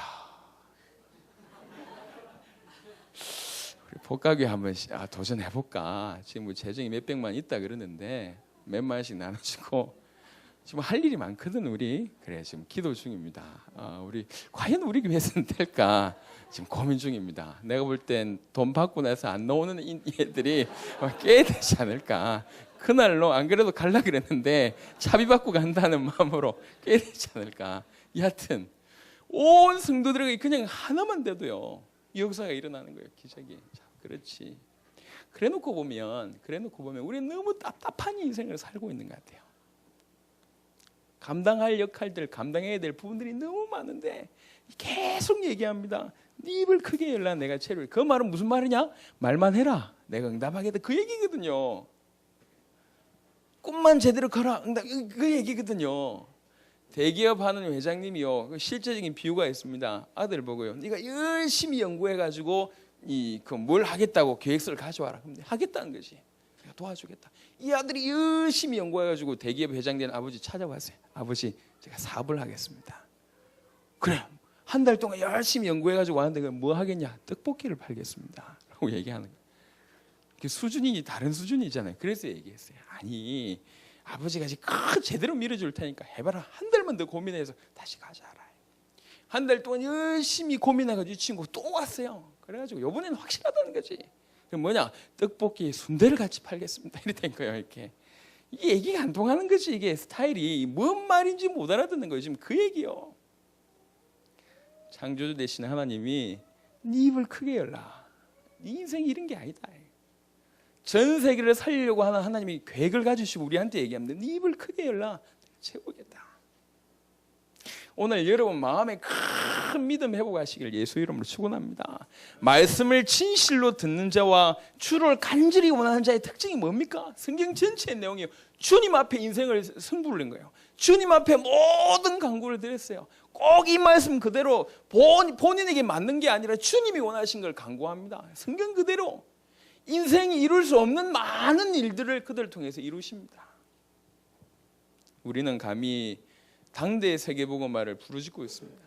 우리 복가교회 한번 도전해볼까. 지금 재정이 몇백만 있다 그러는데 몇만원씩 나눠주고 지금 할 일이 많거든 우리. 그래 지금 기도 중입니다. 우리 과연 우리 교회에서는 될까 지금 고민 중입니다. 내가 볼 땐 돈 받고 나서 안 나오는 애들이 꽤 되지 않을까. 그날로 안 그래도 갈라 그랬는데 차비 받고 간다는 마음으로 꽤 되지 않을까. 여하튼 온 성도들에게 그냥 하나만 돼도요 역사가 일어나는 거예요. 기적이. 자, 그렇지. 그래놓고 보면 우리는 너무 답답한 인생을 살고 있는 것 같아요. 감당할 역할들, 감당해야 될 부분들이 너무 많은데 계속 얘기합니다. 네 입을 크게 열라 내가 채를. 그 말은 무슨 말이냐? 말만 해라 내가 응답하겠다. 그 얘기거든요. 꿈만 제대로 커라 응답. 그 얘기거든요. 대기업 하는 회장님이요 실제적인 비유가 있습니다. 아들 보고요 네가 열심히 연구해가지고 뭘 하겠다고 계획서를 가져와라. 그럼 하겠다는 거지. 내가 도와주겠다. 이 아들이 열심히 연구해가지고 대기업 회장 된 아버지 찾아왔어요. 아버지 제가 사업을 하겠습니다. 그래 한 달 동안 열심히 연구해가지고 왔는데 뭐 하겠냐? 떡볶이를 팔겠습니다 라고 얘기하는 거예요. 수준이 다른 수준이잖아요. 그래서 얘기했어요. 아니 아버지가 지금 제대로 밀어줄 테니까 해봐라. 한 달만 더 고민해서 다시 가자라. 한 달 동안 열심히 고민해가지고 이 친구 또 왔어요. 그래가지고 이번에는 확실하다는 거지. 그럼 뭐냐? 떡볶이 순대를 같이 팔겠습니다. 이랬던 거예요. 이렇게 이게 얘기가 안 통하는 거지. 이게 스타일이 뭔 말인지 못 알아듣는 거예요. 지금 그 얘기요. 창조주 되신 하나님이 네 입을 크게 열라. 네 인생이 이런 게 아니다. 전 세계를 살리려고 하는 하나님이 계획을 가지시고 우리한테 얘기합니다. 네 입을 크게 열라. 채우겠다. 오늘 여러분 마음에 큰 믿음 회복하시길 예수 이름으로 축원합니다. 말씀을 진실로 듣는 자와 주를 간절히 원하는 자의 특징이 뭡니까? 성경 전체의 내용이에요. 주님 앞에 인생을 승부를 낸 거예요. 주님 앞에 모든 간구를 드렸어요. 꼭 이 말씀 그대로 본인에게 맞는 게 아니라 주님이 원하신 걸 간구합니다. 성경 그대로 인생이 이룰 수 없는 많은 일들을 그들을 통해서 이루십니다. 우리는 감히 당대의 세계복음화를 부르짖고 있습니다.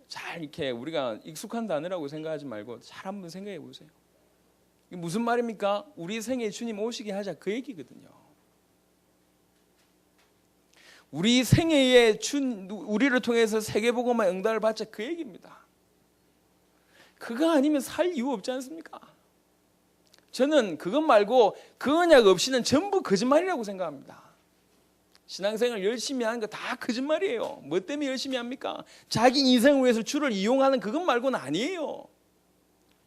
잘 이렇게 우리가 익숙한 단어라고 생각하지 말고 잘 한번 생각해 보세요. 이게 무슨 말입니까? 우리 생에 주님 오시게 하자 그 얘기거든요. 우리 생애에 우리를 통해서 세계복음화 응답을 받자 그 얘기입니다. 그거 아니면 살 이유 없지 않습니까? 저는 그것 말고 그 언약 없이는 전부 거짓말이라고 생각합니다. 신앙생활 열심히 하는 거 다 거짓말이에요. 뭐 때문에 열심히 합니까? 자기 인생을 위해서 주를 이용하는 그것 말고는 아니에요.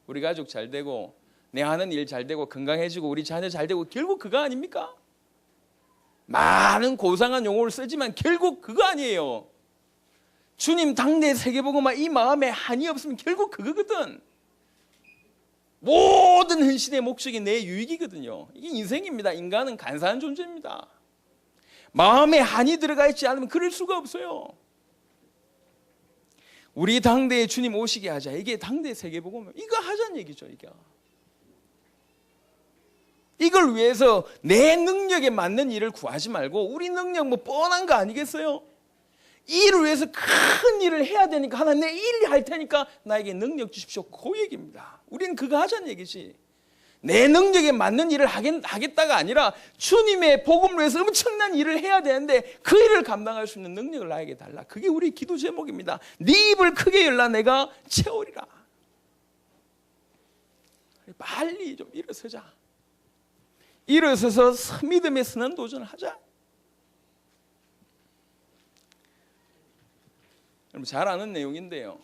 우리 가족 잘 되고 내 하는 일 잘 되고 건강해지고 우리 자녀 잘 되고 결국 그거 아닙니까? 많은 고상한 용어를 쓰지만 결국 그거 아니에요. 주님 당대 세계복음화 이 마음에 한이 없으면 결국 그거거든. 모든 헌신의 목적이 내 유익이거든요. 이게 인생입니다. 인간은 간사한 존재입니다. 마음에 한이 들어가 있지 않으면 그럴 수가 없어요. 우리 당대에 주님 오시게 하자. 이게 당대 세계복음 이거 하자는 얘기죠. 이걸 위해서 내 능력에 맞는 일을 구하지 말고 우리 능력 뭐 뻔한 거 아니겠어요? 이 일을 위해서 큰 일을 해야 되니까 하나님 내 일 할 테니까 나에게 능력 주십시오. 그 얘기입니다. 우리는 그거 하자는 얘기지. 내 능력에 맞는 일을 하겠다가 아니라 주님의 복음을 위해서 엄청난 일을 해야 되는데 그 일을 감당할 수 있는 능력을 나에게 달라. 그게 우리 기도 제목입니다. 네 입을 크게 열라 내가 채우리라. 빨리 좀 일어서자. 일어서서 믿음의 선한 도전을 하자. 여러분 잘 아는 내용인데요.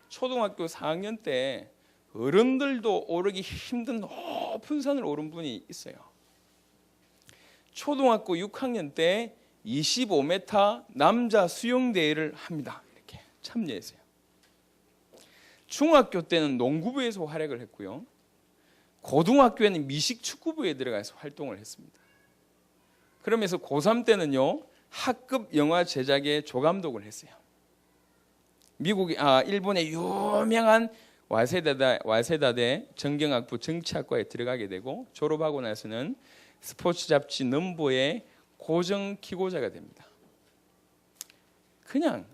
초등학교 4학년 때 어른들도 오르기 힘든 높은 산을 오른 분이 있어요. 초등학교 6학년 때 25m 남자 수영대회를 합니다. 이렇게 참여했어요. 중학교 때는 농구부에서 활약을 했고요. 고등학교에는 미식축구부에 들어가서 활동을 했습니다. 그러면서 고3 때는요 학급 영화 제작의 조감독을 했어요. 일본의 유명한 와세다대 정경학부 정치학과에 들어가게 되고 졸업하고 나서는 스포츠 잡지 넘버의 고정 기고자가 됩니다. 그냥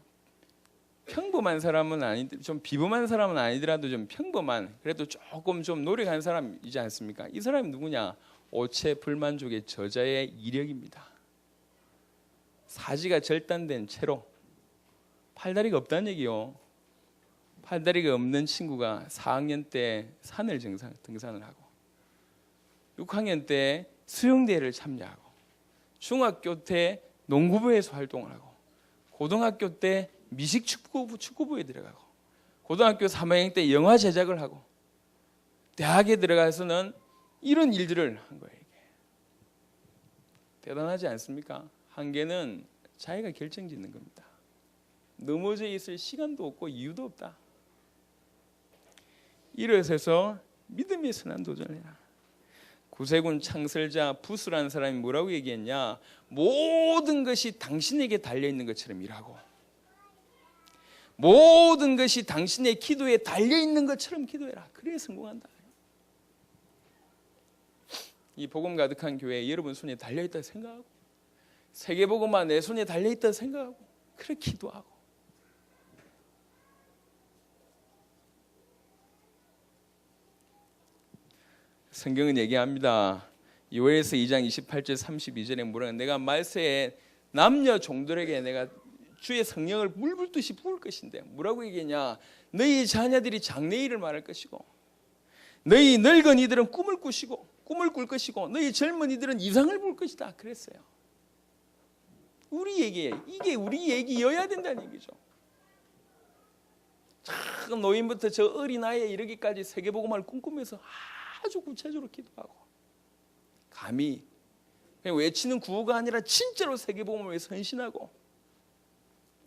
평범한 사람은 좀 비범한 사람은 아니더라도 좀 평범한 그래도 조금 좀 노력한 사람이지 않습니까? 이 사람이 누구냐? 오체 불만족의 저자의 이력입니다. 사지가 절단된 채로 팔다리가 없다는 얘기요. 팔다리가 없는 친구가 4학년 때 산을 등산을 하고 6학년 때 수영대회를 참여하고 중학교 때 농구부에서 활동을 하고 고등학교 때 축구부에 들어가고 고등학교 3학년 때 영화 제작을 하고 대학에 들어가서는 이런 일들을 한 거예요. 이게. 대단하지 않습니까? 한계는 자기가 결정짓는 겁니다. 넘어져 있을 시간도 없고 이유도 없다. 일어서서 믿음의 선한 도전을 해라. 구세군 창설자 부스라는 사람이 뭐라고 얘기했냐? 모든 것이 당신에게 달려있는 것처럼 일하고 모든 것이 당신의 기도에 달려있는 것처럼 기도해라. 그래야 성공한다. 이 복음 가득한 교회에 여러분 손에 달려있다 생각하고 세계복음만 내 손에 달려있다 생각하고 그렇게 기도하고 성경은 얘기합니다. 요엘서 2장 28절 32절에 뭐라고 내가 말세에 남녀 종들에게 내가 주의 성령을 물 붓듯이 부을 것인데 뭐라고 얘기했냐? 너희 자녀들이 장래일을 말할 것이고 너희 늙은이들은 꿈을 꿀 것이고 너희 젊은이들은 이상을 볼 것이다. 그랬어요. 우리 얘기에 이게 우리 얘기여야 된다는 얘기죠. 참 노인부터 저 어린아이에 이르기까지 세계복음을 꿈꾸면서 아주 구체적으로 기도하고 감히 그냥 외치는 구호가 아니라 진짜로 세계복음을 위해서 헌신하고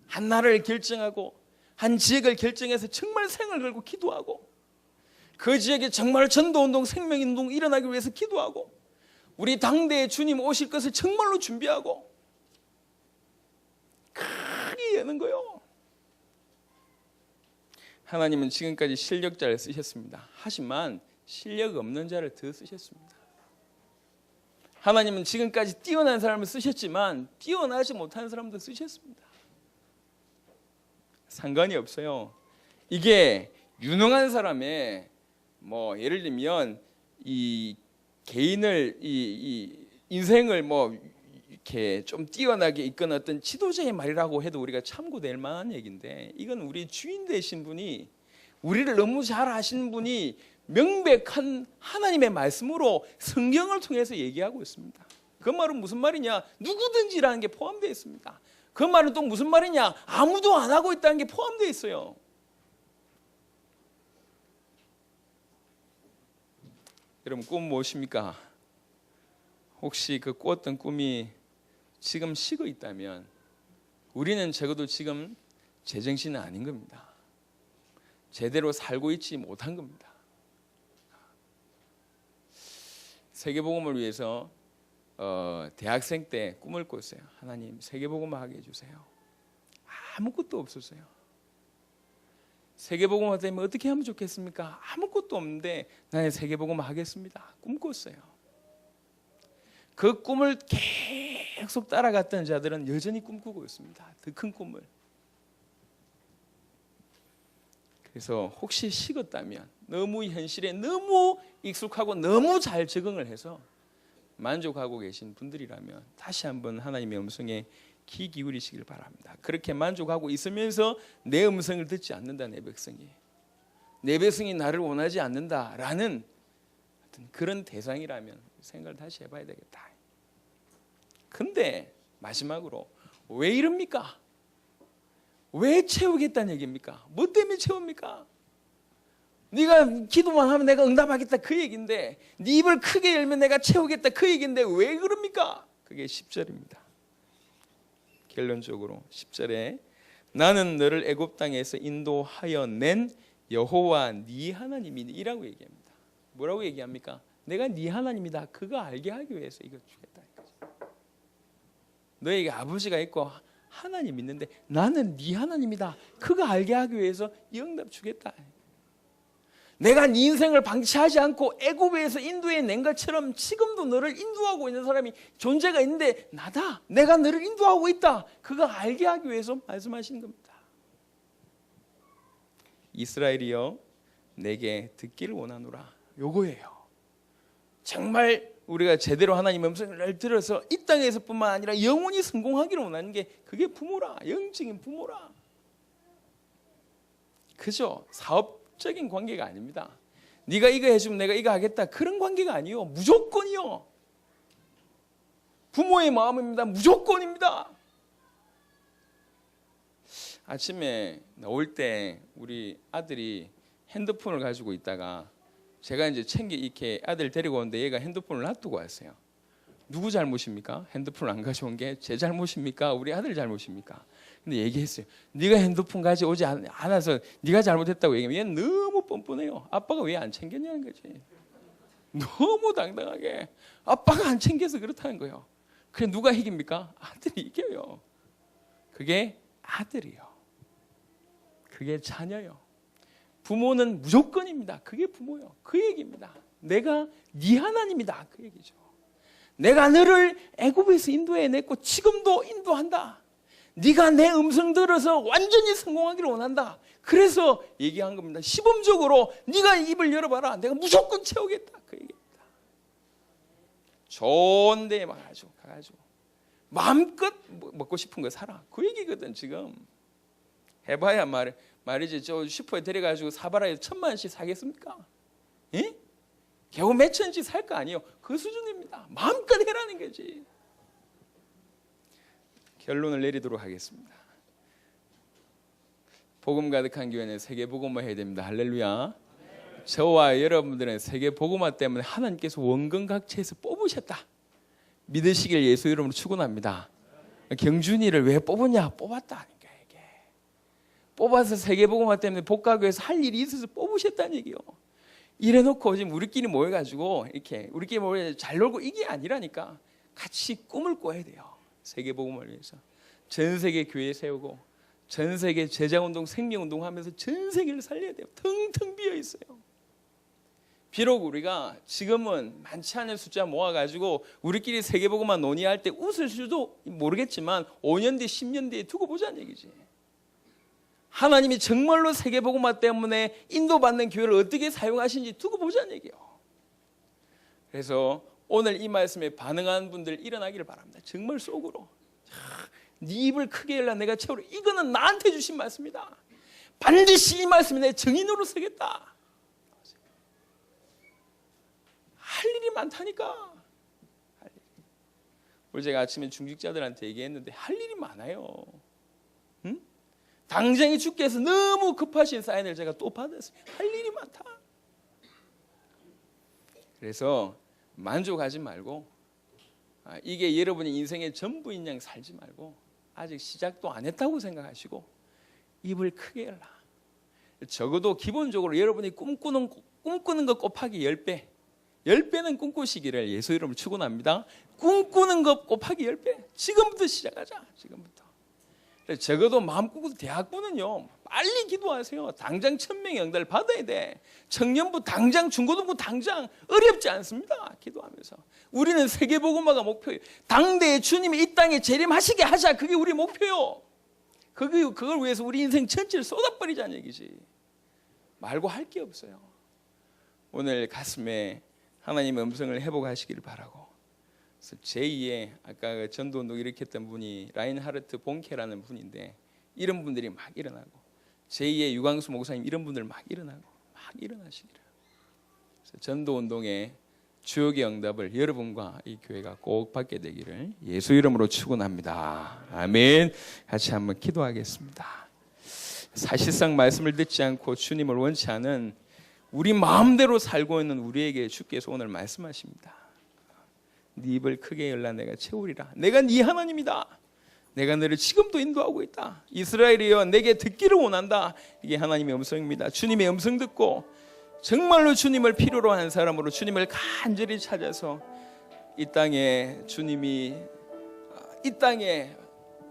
한 나라를 결정하고 한 지역을 결정해서 정말 생을 걸고 기도하고 그 지역에 정말 전도운동 생명운동 일어나기 위해서 기도하고 우리 당대에 주님 오실 것을 정말로 준비하고 크게 여는 거요. 하나님은 지금까지 실력자를 쓰셨습니다. 하지만 실력 없는 자를 더 쓰셨습니다. 하나님은 지금까지 뛰어난 사람을 쓰셨지만 뛰어나지 못한 사람도 쓰셨습니다. 상관이 없어요. 이게 유능한 사람의 뭐 예를 들면 이 개인을 이 인생을 뭐 이렇게 좀 뛰어나게 이끄는 어떤 지도자의 말이라고 해도 우리가 참고될 만한 얘기인데 이건 우리 주인 되신 분이 우리를 너무 잘 아시는 분이 명백한 하나님의 말씀으로 성경을 통해서 얘기하고 있습니다. 그 말은 무슨 말이냐? 누구든지라는 게 포함되어 있습니다. 그 말은 또 무슨 말이냐? 아무도 안 하고 있다는 게 포함되어 있어요. 여러분 꿈 무엇입니까? 혹시 그 꾸었던 꿈이 지금 식어 있다면 우리는 적어도 지금 제정신은 아닌 겁니다. 제대로 살고 있지 못한 겁니다. 세계복음을 위해서 대학생 때 꿈을 꿨어요. 하나님, 세계복음을 하게 해주세요. 아무것도 없었어요. 세계복음화 되면 어떻게 하면 좋겠습니까? 아무것도 없는데 나는 세계복음화 하겠습니다. 꿈꿨어요. 그 꿈을 계속 따라갔던 자들은 여전히 꿈꾸고 있습니다. 더 큰 꿈을. 그래서 혹시 식었다면 너무 현실에 너무 익숙하고 너무 잘 적응을 해서 만족하고 계신 분들이라면 다시 한번 하나님의 음성에 귀 기울이시길 바랍니다. 그렇게 만족하고 있으면서 내 음성을 듣지 않는다. 내 백성이 나를 원하지 않는다라는 그런 대상이라면 생각을 다시 해봐야 되겠다. 근데 마지막으로 왜 이럽니까? 왜 채우겠다는 얘기입니까? 뭐 때문에 채웁니까? 네가 기도만 하면 내가 응답하겠다 그 얘기인데, 네 입을 크게 열면 내가 채우겠다 그 얘기인데 왜 그럽니까? 그게 10절입니다. 결론적으로 10절에 나는 너를 애굽 땅에서 인도하여 낸 여호와 네 하나님이라고 얘기합니다. 뭐라고 얘기합니까? 내가 네 하나님이다. 그거 알게 하기 위해서 이거 주겠다. 너에게 아버지가 있고 하나님 있는데 나는 네 하나님이다. 그거 알게 하기 위해서 이 응답 주겠다. 내가 네 인생을 방치하지 않고 애굽에서 인도해 낸 것처럼 지금도 너를 인도하고 있는 사람이 존재가 있는데 나다. 내가 너를 인도하고 있다. 그거 알게 하기 위해서 말씀하시는 겁니다. 이스라엘이여 내게 듣기를 원하노라. 요거예요. 정말 우리가 제대로 하나님의 음성을 들어서 이 땅에서뿐만 아니라 영원히 성공하기를 원하는 게 그게 부모라. 영적인 부모라. 그죠? 사업적인 관계가 아닙니다. 네가 이거 해주면 내가 이거 하겠다. 그런 관계가 아니요. 무조건이요. 부모의 마음입니다. 무조건입니다. 아침에 나올 때 우리 아들이 핸드폰을 가지고 있다가 제가 이제 이렇게 아들 데리고 오는데 얘가 핸드폰을 놔두고 왔어요. 누구 잘못입니까? 핸드폰을 안 가져온 게 제 잘못입니까? 우리 아들 잘못입니까? 근데 얘기했어요. 네가 핸드폰 가져오지 않아서 네가 잘못했다고 얘기하면 얘는 너무 뻔뻔해요. 아빠가 왜 안 챙겼냐는 거지. 너무 당당하게 아빠가 안 챙겨서 그렇다는 거예요. 그래 누가 이깁니까? 아들이 이겨요. 그게 아들이요. 그게 자녀요. 부모는 무조건입니다. 그게 부모요. 그 얘기입니다. 내가 네 하나님이다. 그 얘기죠. 내가 너를 애굽에서 인도해냈고 지금도 인도한다. 네가 내 음성 들어서 완전히 성공하기를 원한다. 그래서 얘기한 겁니다. 시범적으로 네가 입을 열어봐라. 내가 무조건 채우겠다. 그 얘기입니다. 좋은 데에 가가지고 마음껏 먹고 싶은 거 사라. 그 얘기거든 지금. 해봐야 말이지. 저 슈퍼에 데려가지고 사봐라 해서 1,000만 원씩 사겠습니까? 예? 겨우 몇 천원씩 살 거 아니에요. 그 수준입니다. 마음껏 해라는 거지. 결론을 내리도록 하겠습니다. 복음 가득한 교회는 세계 복음화 해야 됩니다. 할렐루야. 저와 여러분들은 세계 복음화 때문에 하나님께서 원근각체에서 뽑으셨다. 믿으시길 예수 이름으로 축원합니다. 경준이를 왜 뽑았냐? 뽑았다. 뽑아서 세계복음화 때문에 복가교에서 할 일이 있어서 뽑으셨다는 얘기요. 이래놓고 지금 우리끼리 모여가지고 이렇게 우리끼리 모여 잘 놀고 이게 아니라니까. 같이 꿈을 꿔야 돼요. 세계복음을 위해서 전 세계 교회 세우고 전 세계 제자운동 생명운동 하면서 전 세계를 살려야 돼요. 텅텅 비어 있어요. 비록 우리가 지금은 많지 않은 숫자 모아가지고 우리끼리 세계복음화 논의할 때 웃을 수도 모르겠지만 5년 뒤 10년 뒤에 두고 보자는 얘기지. 하나님이 정말로 세계복음화 때문에 인도받는 교회를 어떻게 사용하시는지 두고 보자는 얘기예요. 그래서 오늘 이 말씀에 반응하는 분들 일어나기를 바랍니다. 정말 속으로 네 입을 크게 열라 내가 채우라. 이거는 나한테 주신 말씀이다. 반드시 이 말씀에 내 증인으로 서겠다. 할 일이 많다니까. 오늘 제가 아침에 중직자들한테 얘기했는데 할 일이 많아요. 응? 당장이 죽게 해서 너무 급하신 사인을 제가 또 받았어요. 할 일이 많다. 그래서 만족하지 말고 이게 여러분의 인생의 전부인 양 살지 말고 아직 시작도 안 했다고 생각하시고 입을 크게 열라. 적어도 기본적으로 여러분이 꿈꾸는 것 곱하기 10배 10배는 꿈꾸시기를 예수 이름으로 축원합니다. 꿈꾸는 것 곱하기 10배. 지금부터 시작하자. 지금부터. 적어도 마음꿈꾸도 대학부는요, 빨리 기도하세요. 당장 1000명의 응답을 받아야 돼. 청년부 당장, 중고등부 당장. 어렵지 않습니다. 기도하면서. 우리는 세계복음화가 목표예요. 당대에 주님이 이 땅에 재림하시게 하자. 그게 우리 목표요. 그걸 위해서 우리 인생 전체를 쏟아버리자는 얘기지. 말고 할 게 없어요. 오늘 가슴에 하나님의 음성을 회복하시기를 바라고. 그래서 제2의 아까 그 전도운동 일으켰던 분이 라인하르트 본케라는 분인데, 이런 분들이 막 일어나고, 제2의 유광수 목사님 이런 분들 막 일어나고 막 일어나시기를. 그래서 전도운동의 주역의 응답을 여러분과 이 교회가 꼭 받게 되기를 예수 이름으로 축원합니다. 아멘. 같이 한번 기도하겠습니다. 사실상 말씀을 듣지 않고 주님을 원치 않은 우리 마음대로 살고 있는 우리에게 주께서 오늘 말씀하십니다. 네 입을 크게 열라 내가 채우리라. 내가 네 하나님이다. 내가 너를 지금도 인도하고 있다. 이스라엘이여 내게 듣기를 원한다. 이게 하나님의 음성입니다. 주님의 음성 듣고 정말로 주님을 필요로 하는 사람으로 주님을 간절히 찾아서 이 땅에 주님이 이 땅에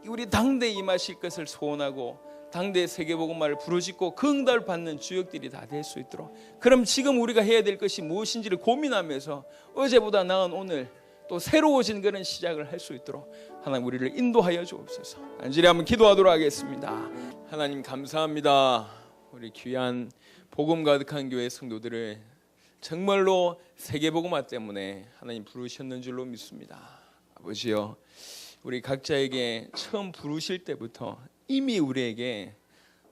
우리 당대에 임하실 것을 소원하고 당대의 세계복음화를 부르짖고 그 응답을 받는 주역들이 다 될 수 있도록, 그럼 지금 우리가 해야 될 것이 무엇인지를 고민하면서 어제보다 나은 오늘 또 새로워진 그런 시작을 할 수 있도록 하나님 우리를 인도하여 주옵소서. 간절히 한번 기도하도록 하겠습니다. 하나님 감사합니다. 우리 귀한 복음 가득한 교회 성도들을 정말로 세계복음화 때문에 하나님 부르셨는 줄로 믿습니다. 아버지요, 우리 각자에게 처음 부르실 때부터 이미 우리에게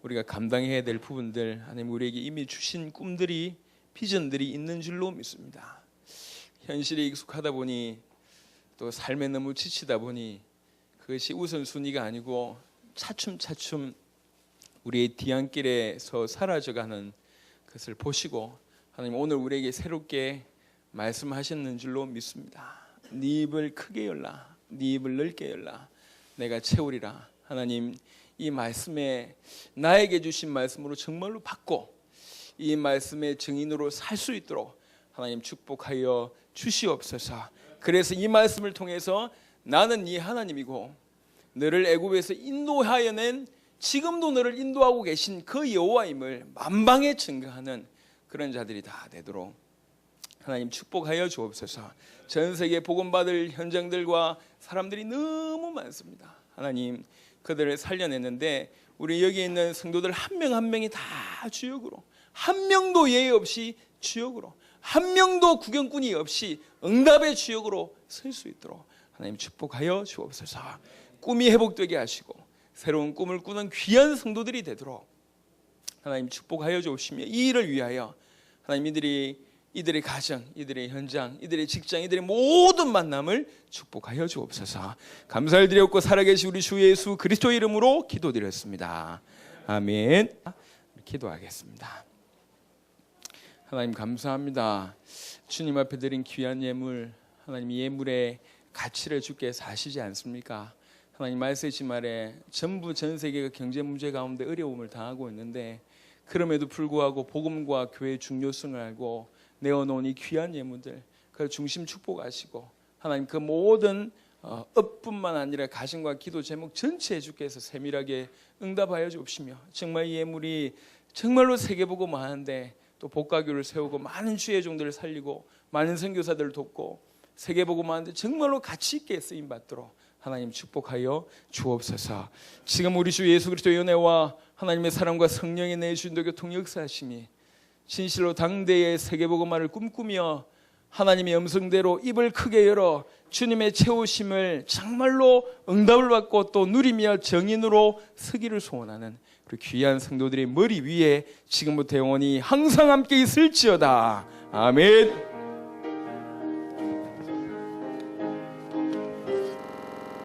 우리가 감당해야 될 부분들, 하나님 우리에게 이미 주신 꿈들이, 비전들이 있는 줄로 믿습니다. 현실에 익숙하다 보니 또 삶에 너무 지치다 보니 그것이 우선순위가 아니고 차츰차츰 우리의 뒤안길에서 사라져가는 것을 보시고 하나님 오늘 우리에게 새롭게 말씀하셨는 줄로 믿습니다. 네 입을 크게 열라, 네 입을 넓게 열라, 내가 채우리라. 하나님 이 말씀에 나에게 주신 말씀으로 정말로 받고 이 말씀의 증인으로 살 수 있도록 하나님 축복하여 주시옵소서. 그래서 이 말씀을 통해서 나는 네 하나님이고 너를 애굽에서 인도하여 낸, 지금도 너를 인도하고 계신 그 여호와임을 만방에 증거하는 그런 자들이 다 되도록 하나님 축복하여 주옵소서. 전 세계 복음받을 현장들과 사람들이 너무 많습니다. 하나님 그들을 살려냈는데 우리 여기 있는 성도들 한 명 한 명이 다 주역으로, 한 명도 예외 없이 주역으로, 한 명도 구경꾼이 없이 응답의 주역으로 설 수 있도록 하나님 축복하여 주옵소서. 꿈이 회복되게 하시고 새로운 꿈을 꾸는 귀한 성도들이 되도록 하나님 축복하여 주시며 이 일을 위하여 하나님 이들의 가정, 이들의 현장, 이들의 직장, 이들의 모든 만남을 축복하여 주옵소서. 감사를 드렸고 살아계신 우리 주 예수 그리스도의 이름으로 기도드렸습니다. 아멘. 기도하겠습니다. 하나님 감사합니다. 주님 앞에 드린 귀한 예물, 하나님 예물의 가치를 주께서 아시지 않습니까? 하나님 말씀하신 말에 전부 전 세계가 경제 문제 가운데 어려움을 당하고 있는데 그럼에도 불구하고 복음과 교회의 중요성을 알고 내어놓은 이 귀한 예물들, 그걸 중심 축복하시고 하나님 그 모든 업뿐만 아니라 가정과 기도 제목 전체에 주께서 세밀하게 응답하여 주옵시며 정말 이 예물이 정말로 세계복음화하는데 또 복가교를 세우고 많은 주의 종들을 살리고 많은 선교사들을 돕고 세계복음화하는데 정말로 가치 있게 쓰임받도록 하나님 축복하여 주옵소서. 지금 우리 주 예수 그리스도의 은혜와 하나님의 사랑과 성령의 내주인도 교통 역사하심이 진실로 당대의 세계복음화를 꿈꾸며 하나님의 음성대로 입을 크게 열어 주님의 채우심을 정말로 응답을 받고 또 누리며 정인으로 서기를 소원하는 우리 귀한 성도들의 머리 위에 지금부터 영원히 항상 함께 있을지어다. 아멘.